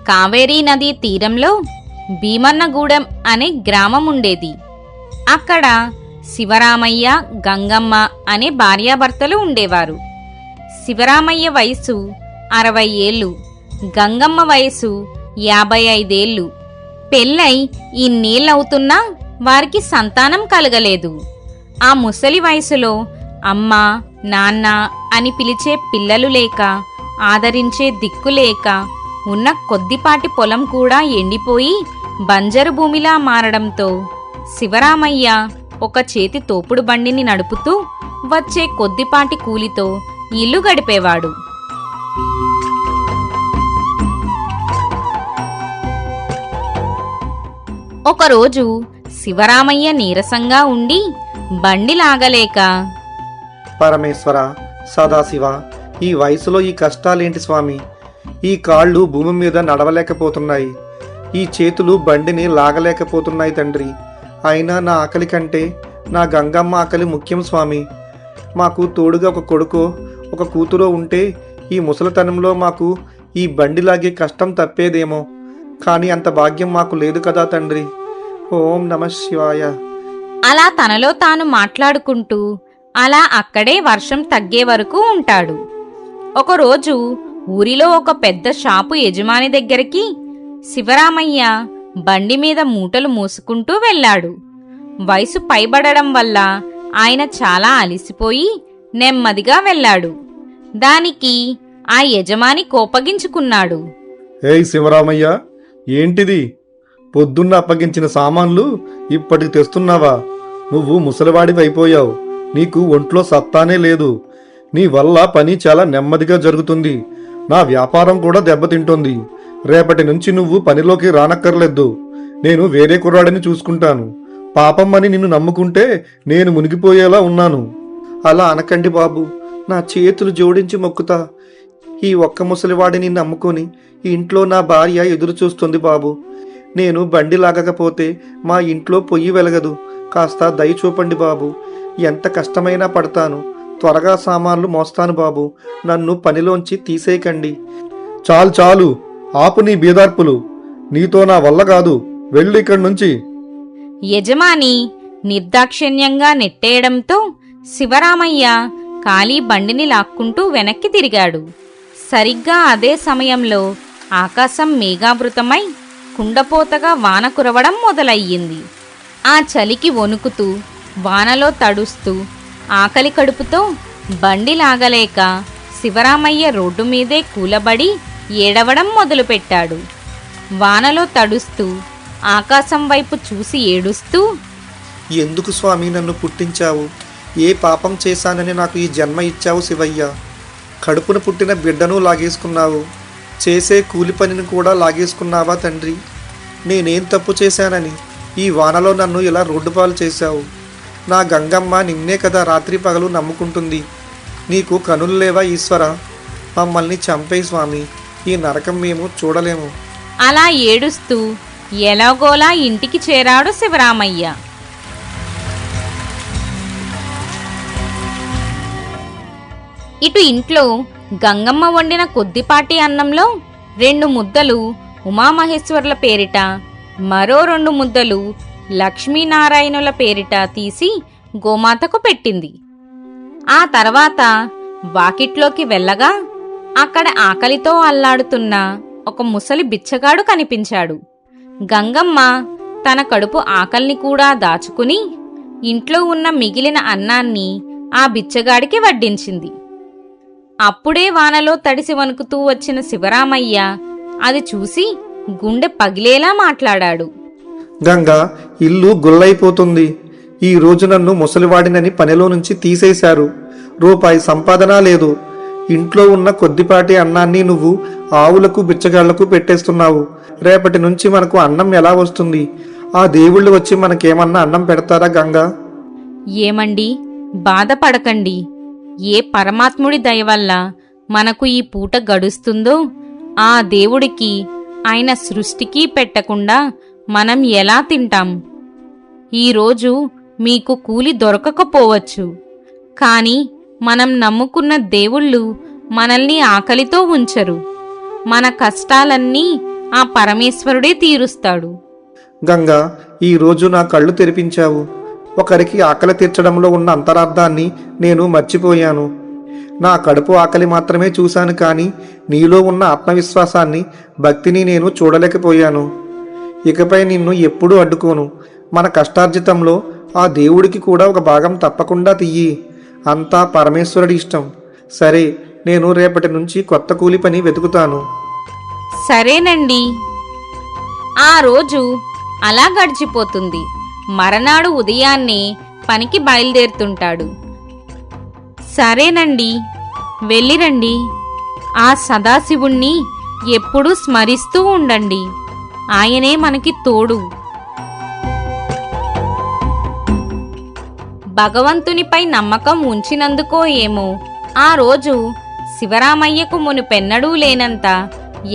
కావేరీ నదీ తీరంలో భీమన్నగూడెం అనే గ్రామం ఉండేది. అక్కడ శివరామయ్య, గంగమ్మ అనే భార్యాభర్తలు ఉండేవారు. శివరామయ్య వయసు 60 ఏళ్ళు, గంగమ్మ వయసు 55 ఏళ్ళు. పెళ్ళై ఇన్నేళ్ళవుతున్నా వారికి సంతానం కలగలేదు. ఆ ముసలి వయసులో అమ్మ, నాన్న అని పిలిచే పిల్లలు లేక, ఆదరించే దిక్కు లేక, ఉన్న కొద్దిపాటి పొలం కూడా ఎండిపోయి బంజరు భూమిలా మారడంతో శివరామయ్య ఒక చేతి తోపుడు బండిని నడుపుతూ వచ్చే కొద్దిపాటి కూలితో ఇల్లు గడిపేవాడు. ఒకరోజు శివరామయ్య నీరసంగా ఉండి బండి లాగలేక, పరమేశ్వర, సదాశివ, ఈ వయసులో ఈ కష్టాలేంటి స్వామి? ఈ కాళ్ళు భూమి మీద నడవలేకపోతున్నాయి, ఈ చేతులు బండిని లాగలేకపోతున్నాయి తండ్రి. అయినా నా ఆకలి కంటే నా గంగమ్మ ఆకలి ముఖ్యం స్వామి. మాకు తోడుగా ఒక కొడుకో ఒక కూతురో ఉంటే ఈ ముసలితనంలో మాకు ఈ బండి లాగే కష్టం తప్పేదేమో. కానీ అంత భాగ్యం మాకు లేదు కదా తండ్రి. ఓం నమః శివాయ. అలా తనలో తాను మాట్లాడుకుంటూ అలా అక్కడే వర్షం తగ్గే వరకు ఉంటాడు. ఒకరోజు ఊరిలో ఒక పెద్ద షాపు యజమాని దగ్గరికి శివరామయ్య బండి మీద మూటలు మోసుకుంటూ వెళ్ళాడు. వయసు పైబడడం వల్ల ఆయన చాలా అలిసిపోయి నెమ్మదిగా వెళ్ళాడు. దానికి ఆ యజమాని కోపగించుకున్నాడు. ఏయ్ శివరామయ్య, ఏంటిది? పొద్దున్న అప్పగించిన సామాన్లు ఇప్పటికి తెస్తున్నావా? నువ్వు ముసలివాడివి అయిపోయావు, నీకు ఒంట్లో సత్తానే లేదు. నీ వల్ల పని చాలా నెమ్మదిగా జరుగుతుంది, నా వ్యాపారం కూడా దెబ్బతింటోంది. రేపటి నుంచి నువ్వు పనిలోకి రానక్కర్లేదు, నేను వేరే కుర్రాడిని చూసుకుంటాను. పాపం అని నిన్ను నమ్ముకుంటే నేను మునిగిపోయేలా ఉన్నాను. అలా అనకండి బాబు, నా చేతులు జోడించి మొక్కుతా. ఈ ఒక్క ముసలివాడిని నమ్ముకొని ఇంట్లో నా భార్య ఎదురు చూస్తుంది బాబు. నేను బండి లాగకపోతే మా ఇంట్లో పొయ్యి వెలగదు. కాస్త దయ చూపండి బాబు. ఎంత కష్టమైనా పడతాను, త్వరగా సామాన్లు మోస్తాను బాబు. నన్ను పనిలోంచి తీసేయకండి. చాలు చాలు, ఆపు నీ బీదార్పులు. నీతో నా వల్ల కాదు, వెళ్ళు ఇక్కడి నుంచి. యజమాని నిర్దాక్షిణ్యంగా నెట్టేయడంతో శివరామయ్య ఖాళీ బండిని లాక్కుంటూ వెనక్కి తిరిగాడు. సరిగ్గా అదే సమయంలో ఆకాశం మేఘావృతమై కుండపోతగా వాన కురవడం మొదలయ్యింది. ఆ చలికి వణుకుతూ, వానలో తడుస్తూ, ఆకలి కడుపుతో బండి లాగలేక శివరామయ్య రోడ్డు మీదే కూలబడి ఏడవడం మొదలుపెట్టాడు. వానలో తడుస్తూ, ఆకాశం వైపు చూసి ఏడుస్తూ, ఎందుకు స్వామి నన్ను పుట్టించావు? ఏ పాపం చేశానని నాకు ఈ జన్మ ఇచ్చావు శివయ్య? కడుపున పుట్టిన బిడ్డను లాగేసుకున్నావు, చేసే కూలి పనిని కూడా లాగేసుకున్నావా తండ్రి? నేనేం తప్పు చేశానని ఈ వానలో నన్ను ఇలా రోడ్డుపాలు చేశావు? నా గంగమ్మ నిన్నే కదా రాత్రి పగలు నమ్ముకుంటుంది. నీకు కనులు లేవా ఈశ్వర? మమ్మల్ని చంపేయి స్వామి, ఈ నరకం మేము చూడలేము. అలా ఏడుస్తూ ఎలాగోలా ఇంటికి చేరాడు శివరామయ్య. ఇటు ఇంట్లో గంగమ్మ వండిన కొద్దిపాటి అన్నంలో 2 ముద్దలు ఉమామహేశ్వర్ల పేరిట, మరో 2 ముద్దలు లక్ష్మీనారాయణుల పేరిట తీసి గోమాతకు పెట్టింది. ఆ తర్వాత వాకిట్లోకి వెళ్ళగా అక్కడ ఆకలితో అల్లాడుతున్న ఒక ముసలి బిచ్చగాడు కనిపించాడు. గంగమ్మ తన కడుపు ఆకలిని కూడా దాచుకుని ఇంట్లో ఉన్న మిగిలిన అన్నాన్ని ఆ బిచ్చగాడికి వడ్డించింది. అప్పుడే వానలో తడిసి వణుకుతూ వచ్చిన శివరామయ్య అది చూసి గుండె పగిలేలా మాట్లాడాడు. గంగా, ఇల్లు గుల్లైపోతుంది. ఈ రోజు నన్ను ముసలివాడినని పనిలో నుంచి తీసేశారు. రూపాయి సంపాదన లేదు. ఇంట్లో ఉన్న కొద్దిపాటి అన్నాన్ని నువ్వు ఆవులకు బిచ్చగాళ్లకు పెట్టేస్తున్నావు. రేపటి నుంచి మనకు అన్నం ఎలా వస్తుంది? ఆ దేవుళ్ళు వచ్చి మనకేమన్నా అన్నం పెడతారా గంగా? ఏమండి, బాధపడకండి. ఏ పరమాత్ముడి దయవల్ల మనకు ఈ పూట గడుస్తుందో ఆ దేవుడికి, ఆయన సృష్టికి పెట్టకుండా మనం ఎలా తింటాం? ఈరోజు మీకు కూలి దొరకకపోవచ్చు, కాని మనం నమ్ముకున్న దేవుళ్ళు మనల్ని ఆకలితో ఉంచరు. మన కష్టాలన్నీ ఆ పరమేశ్వరుడే తీరుస్తాడు. గంగా, ఈరోజు నా కళ్ళు తెరిపించావు. ఒకరికి ఆకలి తీర్చడంలో ఉన్న అంతరార్థాన్ని నేను మర్చిపోయాను. నా కడుపు ఆకలి మాత్రమే చూశాను, కానీ నీలో ఉన్న ఆత్మవిశ్వాసాన్ని, భక్తిని నేను చూడలేకపోయాను. ఇకపై నిన్ను ఎప్పుడూ అడ్డుకోను. మన కష్టార్జితంలో ఆ దేవుడికి కూడా ఒక భాగం తప్పకుండా తియ్యి. అంతా పరమేశ్వరుడి ఇష్టం. సరే, నేను రేపటి నుంచి కొత్త కూలి పని వెతుకుతాను. సరేనండి. ఆ రోజు అలా గడిచిపోతుంది. మరనాడు ఉదయాన్నే పనికి బయలుదేరుతుంటాడు. సరేనండి, వెళ్ళిరండి. ఆ సదాశివుణ్ణి ఎప్పుడూ స్మరిస్తూ ఉండండి. ఆయనే మనకి తోడు. భగవంతునిపై నమ్మకం ఉంచినందుకో ఏమో ఆ రోజు శివరామయ్యకు మునుపెన్నడూ లేనంత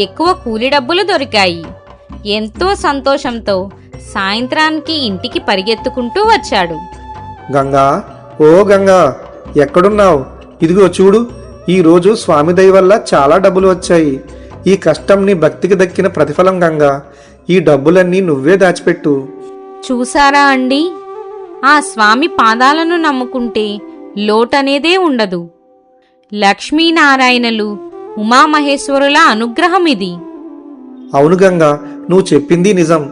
ఎక్కువ కూలి డబ్బులు దొరికాయి. ఎంతో సంతోషంతో సాయంత్రానికి ఇంటికి పరిగెత్తుకుంటూ వచ్చాడు. గంగా, ఓ గంగా, ఎక్కడున్నావు? ఇదిగో చూడు, ఈరోజు స్వామి దయ వల్ల చాలా డబ్బులు వచ్చాయి. ఈ కష్టం నీ భక్తికి దక్కిన ప్రతిఫలం గంగా. ఈ డబ్బులన్నీ నువ్వే దాచిపెట్టు. చూసారా అండి, ఆ స్వామి పాదాలను నమ్ముకుంటే లోటనేదే ఉండదు. లక్ష్మీనారాయణలు, ఉమామహేశ్వరుల అనుగ్రహం ఇది. అవును గంగా, నువ్వు చెప్పింది నిజం.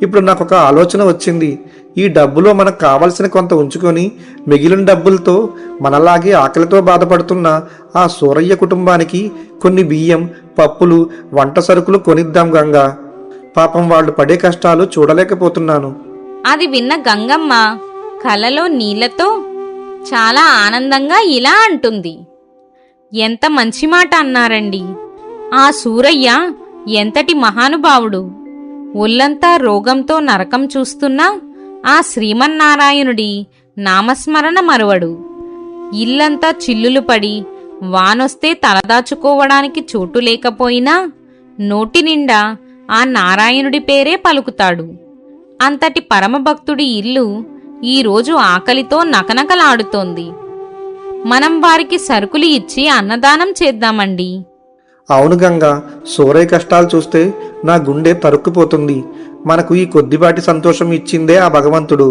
ఇప్పుడు నాకు ఒక ఆలోచన వచ్చింది. ఈ డబ్బులో మనకు కావలసిన కొంత ఉంచుకొని మిగిలిన డబ్బులతో మనలాగే ఆకలితో బాధపడుతున్న ఆ సూరయ్య కుటుంబానికి కొన్ని బియ్యం, పప్పులు, వంట సరుకులు కొనిద్దాం గంగా. పాపం వాళ్ళు పడే కష్టాలు చూడలేకపోతున్నాను. అది విన్న గంగమ్మ కలలో నీళ్లతో చాలా ఆనందంగా ఇలా అంటుంది. ఎంత మంచి మాట అన్నారండి. ఆ సూరయ్య ఎంతటి మహానుభావుడు. ఒళ్ళంతా రోగంతో నరకం చూస్తున్నా ఆ శ్రీమన్నారాయణుడి నామస్మరణ మరువడు. ఇల్లంతా చిల్లులు పడి వానొస్తే తలదాచుకోవడానికి చోటు లేకపోయినా నోటి నిండా ఆ నారాయణుడి పేరే పలుకుతాడు. అంతటి పరమభక్తుడి ఇల్లు ఈరోజు ఆకలితో నకనకలాడుతోంది. మనం వారికి సరుకులు ఇచ్చి అన్నదానం చేద్దామండి. అవును గంగా, సూరయ్య కష్టాలు చూస్తే నా గుండె తరుక్కుపోతుంది. మనకు ఈ కొద్దిపాటి సంతోషం ఇచ్చిందే ఆ భగవంతుడు.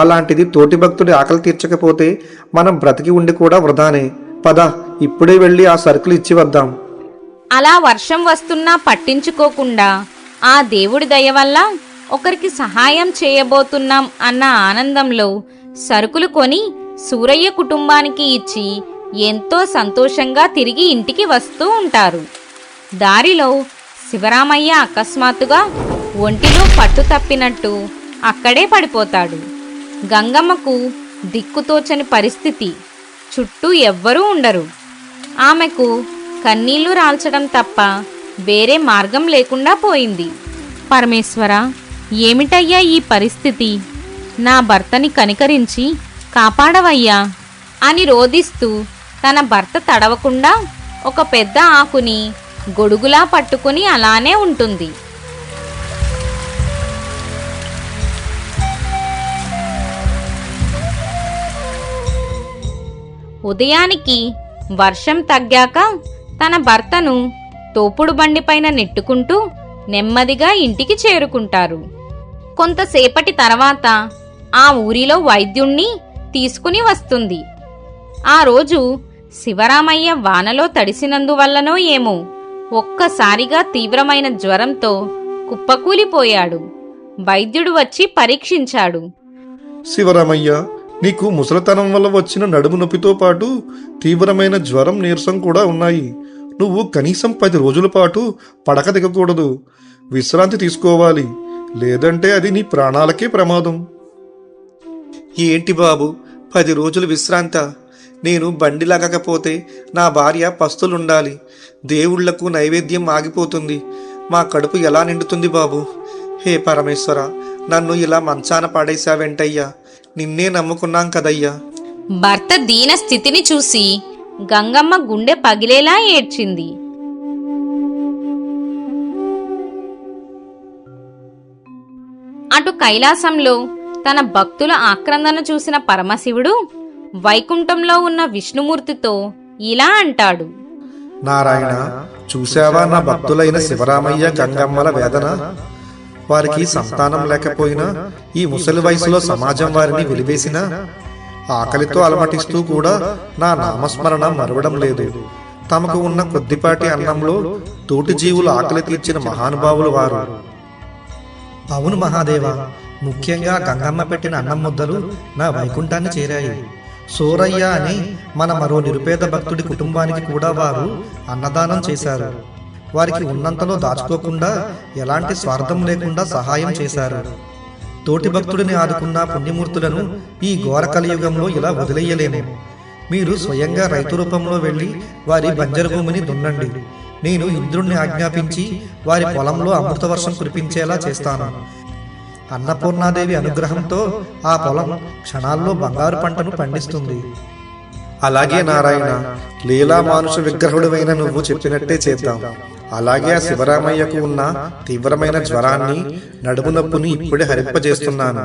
అలాంటిది తోటి భక్తుడి ఆకలి తీర్చకపోతే మనం బ్రతికి ఉండి కూడా వృధానే. పద, ఇప్పుడే వెళ్ళి ఆ సరుకులు ఇచ్చి వద్దాం. అలా వర్షం వస్తున్నా పట్టించుకోకుండా ఆ దేవుడి దయ వల్ల ఒకరికి సహాయం చేయబోతున్నాం అన్న ఆనందంలో సరుకులు కొని సూరయ్య కుటుంబానికి ఇచ్చి ఎంతో సంతోషంగా తిరిగి ఇంటికి వస్తూ ఉంటారు. దారిలో శివరామయ్య అకస్మాత్తుగా ఒంటిలో పట్టు తప్పినట్టు అక్కడే పడిపోతాడు. గంగమ్మకు దిక్కుతోచని పరిస్థితి. చుట్టూ ఎవ్వరూ ఉండరు. ఆమెకు కన్నీళ్లు రాల్చడం తప్ప వేరే మార్గం లేకుండా పోయింది. పరమేశ్వర, ఏమిటయ్యా ఈ పరిస్థితి? నా భర్తని కనికరించి కాపాడవయ్యా అని రోదిస్తూ తన భర్త తడవకుండా ఒక పెద్ద ఆకుని గొడుగులా పట్టుకుని అలానే ఉంటుంది. ఉదయానికి వర్షం తగ్గాక తన భర్తను తోపుడు బండిపైన నెట్టుకుంటూ నెమ్మదిగా ఇంటికి చేరుకుంటారు. కొంతసేపటి తర్వాత ఆ ఊరిలో వైద్యుణ్ణి తీసుకుని వస్తుంది. ఆ రోజు శివరామయ్య వానలో తడిసినందువల్లనో ఏమో ఒక్కసారిగా తీవ్రమైన జ్వరంతో కుప్పకూలిపోయాడు. వైద్యుడు వచ్చి పరీక్షించాడు. శివరామయ్య, నీకు ముసలితనం వల్ల వచ్చిన నడుము నొప్పితో పాటు తీవ్రమైన జ్వరం, నీరసం కూడా ఉన్నాయి. నువ్వు కనీసం 10 రోజుల పాటు పడక దిగకూడదు. విశ్రాంతి తీసుకోవాలి. లేదంటే అది నీ ప్రాణాలకే ప్రమాదం. ఏంటి బాబు, 10 రోజులు విశ్రాంత? నేను బండి లాగకపోతే నా భార్య పస్తులుండాలి. దేవుళ్లకు నైవేద్యం ఆగిపోతుంది. మా కడుపు ఎలా నిండుతుంది బాబు? హే పరమేశ్వర, నన్ను ఇలా మంచాన పాడేశావెంటయ్యా. నిన్నే నమ్ముకున్నాం కదయ్యా. భర్త దీన స్థితిని చూసి గంగమ్మ గుండె పగిలేలా ఏడ్చింది. అటు కైలాసంలో తన భక్తుల ఆక్రందన చూసిన పరమశివుడు వైకుంఠంలో ఉన్న విష్ణుమూర్తితో ఇలా అంటాడు. నారాయణ, చూశావా నా భక్తులైన శివరామయ్య గంగమ్మల వేదన? వారికి సంతానం లేకపోయినా ఈ ముసలి వయసులో సమాజం వారిని వెలివేసినా ఆకలితో అలమటిస్తూ కూడా నా నామస్మరణ మరవడం లేదు. తమకు ఉన్న కొద్దిపాటి అన్నంలో తోటి జీవుల ఆకలి తీర్చిన మహానుభావులు వారు. అవును మహాదేవ, ముఖ్యంగా గంగమ్మ పెట్టిన అన్నం ముద్దలు నా వైకుంఠాన్ని చేరాయి. సోరయ్య అని మన మరో నిరుపేద భక్తుడి కుటుంబానికి కూడా వారు అన్నదానం చేశారు. వారికి ఉన్నంతలో దాచుకోకుండా ఎలాంటి స్వార్థం లేకుండా సహాయం చేశారు. తోటి భక్తుడిని ఆదుకున్న పుణ్యమూర్తులను ఈ ఘోర కలియుగంలో ఇలా వదిలేయలేము. మీరు స్వయంగా రైతు రూపంలో వెళ్ళి వారి బంజరు భూమిని దున్నండి. నేను ఇంద్రుణ్ణి ఆజ్ఞాపించి వారి పొలంలో అమృత వర్షం కురిపించేలా చేస్తాను. అన్నపూర్ణాదేవి అనుగ్రహంతో ఆ పొలం క్షణాల్లో బంగారు పంటను పండిస్తుంది. అలాగే నారాయణ, లీలా మానుష విగ్రహుడివైన నువ్వు చెప్పినట్టే చేద్దాం. అలాగే ఆ శివరామయ్యకు ఉన్న తీవ్రమైన జ్వరాన్ని, నడుము నొప్పుని ఇప్పుడే హరింపజేస్తున్నాను.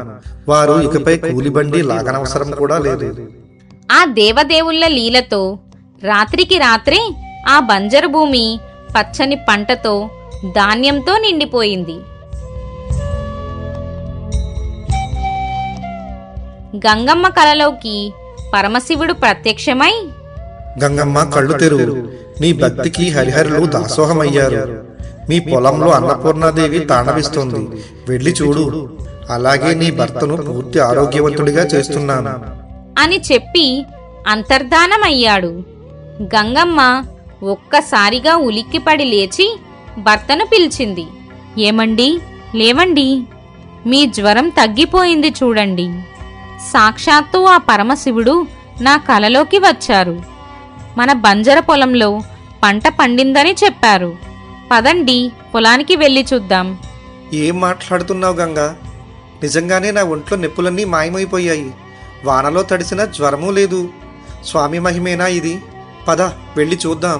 వారు ఇకపై కూలిబండి లాగనవసరం కూడా లేదు. ఆ దేవదేవుళ్ళ లీలతో రాత్రికి రాత్రే ఆ బంజరు భూమి పచ్చని పంటతో, ధాన్యంతో నిండిపోయింది. గంగమ్మ కలలోకి పరమశివుడు ప్రత్యక్షమై, గంగమ్మ కళ్ళు తెరువు, నీ భక్తికి హరిహరులు దాసోహమయ్యారు. మీ పొలంలో అన్నపూర్ణాదేవి తాండవిస్తోంది, వెళ్ళి చూడు. అలాగే నీ భర్తను పూర్తి ఆరోగ్యవంతుడిగా చేస్తున్నాను అని చెప్పి అంతర్ధానమయ్యాడు. గంగమ్మ ఒక్కసారిగా ఉలిక్కిపడి లేచి భర్తను పిలిచింది. ఏమండి, లేవండి, మీ జ్వరం తగ్గిపోయింది చూడండి. సాక్షాత్తు ఆ పరమశివుడు నా కలలోకి వచ్చారు. మన బంజర పొలంలో పంట పండిందని చెప్పారు. పదండి, పొలానికి వెళ్ళి చూద్దాం. ఏం మాట్లాడుతున్నావు గంగా? నిజంగానే నా ఒంట్లో నొప్పులన్నీ మాయమైపోయాయి. వానలో తడిసిన జ్వరమూ లేదు. స్వామి మహిమేనా ఇది? పద, వెళ్ళి చూద్దాం.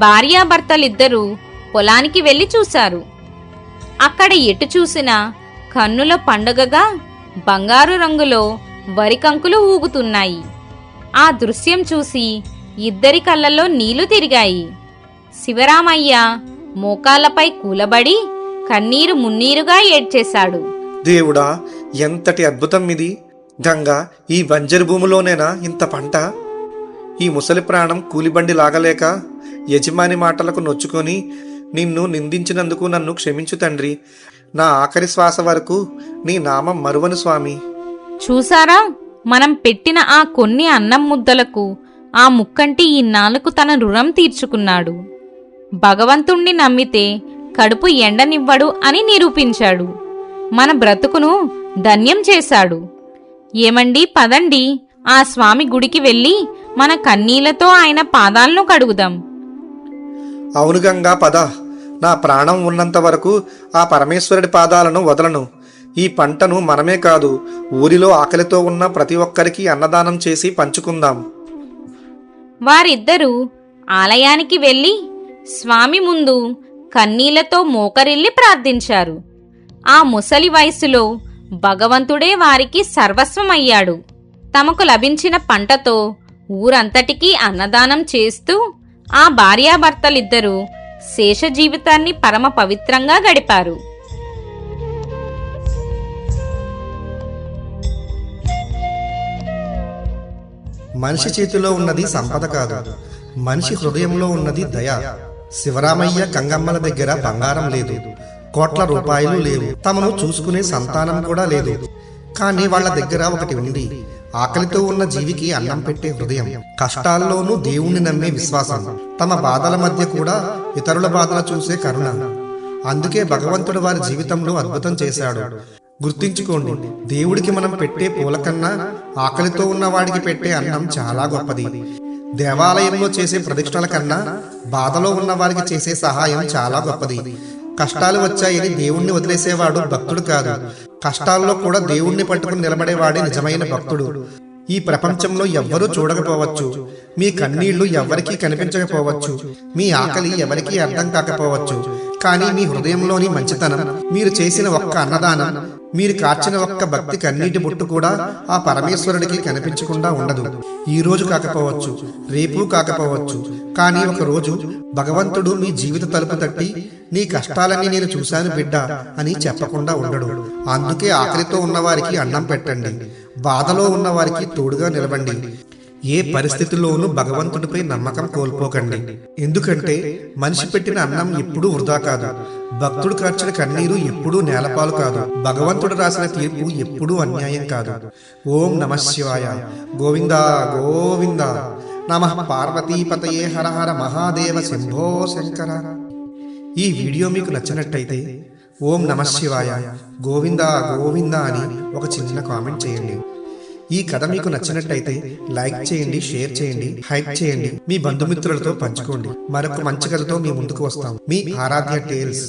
భార్యాభర్తలిద్దరూ పొలానికి వెళ్లి చూశారు. అక్కడ ఎటు చూసినా కన్నుల పండుగగా బంగారు రంగులో వరికంకులు ఊగుతున్నాయి. ఆ దృశ్యం చూసి ఇద్దరి కళ్ళల్లో నీళ్లు తిరిగాయి. శివరామయ్య మోకాళ్లపై కూలబడి కన్నీరు మున్నీరుగా ఏడ్చేశాడు. దేవుడా, ఎంతటి అద్భుతం ఇది! గంగా, ఈ బంజరు భూమిలోనేనా ఇంత పంట? ఈ ముసలి ప్రాణం కూలిబండి లాగలేక యజమాని మాటలకు నొచ్చుకొని నిన్ను నిందించినందుకు నన్ను క్షమించు తండ్రి. నా ఆఖరి శ్వాస వరకు నీ నామం మరువను స్వామి. చూసారా, మనం పెట్టిన ఆ కొన్ని అన్నం ముద్దలకు ఆ ముక్కంటి ఈ నాలుగు తన రుణం తీర్చుకున్నాడు. భగవంతుణ్ణి నమ్మితే కడుపు ఎండనివ్వడు అని నిరూపించాడు. మన బ్రతుకును ధన్యం చేశాడు. ఏమండి, పదండి, ఆ స్వామి గుడికి వెళ్ళి మన కన్నీళ్లతో ఆయన పాదాలను కడుగుదాం. అవును గంగా, పద. నా ప్రాణం ఉన్నంత వరకు ఆ పరమేశ్వరుడి పాదాలను వదలను. ఈ పంటను మనమే కాదు, ఊరిలో ఆకలితో ఉన్న ప్రతి ఒక్కరికి అన్నదానం చేసి పంచుకుందాం. వారిద్దరూ ఆలయానికి వెళ్లి స్వామి ముందు కన్నీళ్లతో మోకరిల్లి ప్రార్థించారు. ఆ ముసలి వయసులో భగవంతుడే వారికి సర్వస్వమయ్యాడు. తమకు లభించిన పంటతో ఊరంతటికీ అన్నదానం చేస్తూ ఆ భార్యాభర్తలిద్దరూ శేష జీవితాన్ని పరమ పవిత్రంగా గడిపారు. మనిషి చేతిలో ఉన్నది సంపద కాదు, మనిషి హృదయంలో ఉన్నది దయ. శివరామయ్య గంగమ్మల దగ్గర బంగారం లేదు, కోట్ల రూపాయలు లేవు, తమను చూసుకునే సంతానం కూడా లేదు. కానీ వాళ్ళ దగ్గర ఒకటి ఉంది, ఆకలితో ఉన్న జీవికి అన్నం పెట్టే హృదయం. కష్టాల్లోనూ దేవుణ్ణి నమ్మే విశ్వాసం. తమ బాధల మధ్య కూడా ఇతరుల బాధలు చూసే కరుణ. అందుకే భగవంతుడు వారి జీవితంలో అద్భుతం చేశాడు. గుర్తించుకోండి, దేవుడికి మనం పెట్టే పూల కన్నా ఆకలితో ఉన్న వాడికి పెట్టే అన్నం చాలా గొప్పది. దేవాలయంలో చేసే ప్రదక్షిణల కన్నా బాధలో ఉన్న వారికి చేసే సహాయం చాలా గొప్పది. కష్టాలు వచ్చాయని దేవుణ్ణి వదిలేసేవాడు భక్తుడు కాదు, కష్టాల్లో కూడా దేవుణ్ణి పట్టుకుని నిలబడేవాడే నిజమైన భక్తుడు. ఈ ప్రపంచంలో ఎవ్వరూ చూడకపోవచ్చు, మీ కన్నీళ్లు ఎవరికీ కనిపించకపోవచ్చు, మీ ఆకలి ఎవరికీ అర్థం కాకపోవచ్చు, కానీ మీ హృదయంలోని మంచితనం, మీరు చేసిన ఒక్క అన్నదానం మీరు కార్చిన ఒక్క భక్తి కన్నీటి బొట్టు కూడా ఆ పరమేశ్వరుడికి కనిపించకుండా ఉండదు. ఈ రోజు కాకపోవచ్చు, రేపు కాకపోవచ్చు, కానీ ఒక రోజు భగవంతుడు మీ జీవిత తలుపు తట్టి నీ కష్టాలన్నీ నేను చూశాను బిడ్డ అని చెప్పకుండా ఉండడు. అందుకే ఆకలితో ఉన్నవారికి అన్నం పెట్టండి, బాధలో ఉన్నవారికి తోడుగా నిలబండి. ఏ పరిస్థితుల్లోనూ భగవంతుడిపై నమ్మకం కోల్పోకండి. ఎందుకంటే మనిషి పెట్టిన అన్నం ఎప్పుడూ వృధా కాదు, భక్తుడు కార్చిన కన్నీరు ఎప్పుడూ నేలపాలు కాదు, భగవంతుడు రాసిన తీర్పు ఎప్పుడూ అన్యాయం కాదు. ఓం నమః శివాయ. గోవింద గోవింద. నమః పార్వతీపతయే. హర హర మహాదేవ శంభో శంకర. ఈ వీడియో మీకు నచ్చినట్టయితే ఓం నమః శివాయ, గోవింద గోవింద అని ఒక చిన్న కామెంట్ చేయండి. ఈ కథ మీకు నచ్చినట్టయితే లైక్ చేయండి, షేర్ చేయండి, హైప్ చేయండి, మీ బంధుమిత్రులతో పంచుకోండి. మరొక మంచి కథతో మీ ముందుకు వస్తాం. మీ ఆరాధ్య టేల్స్.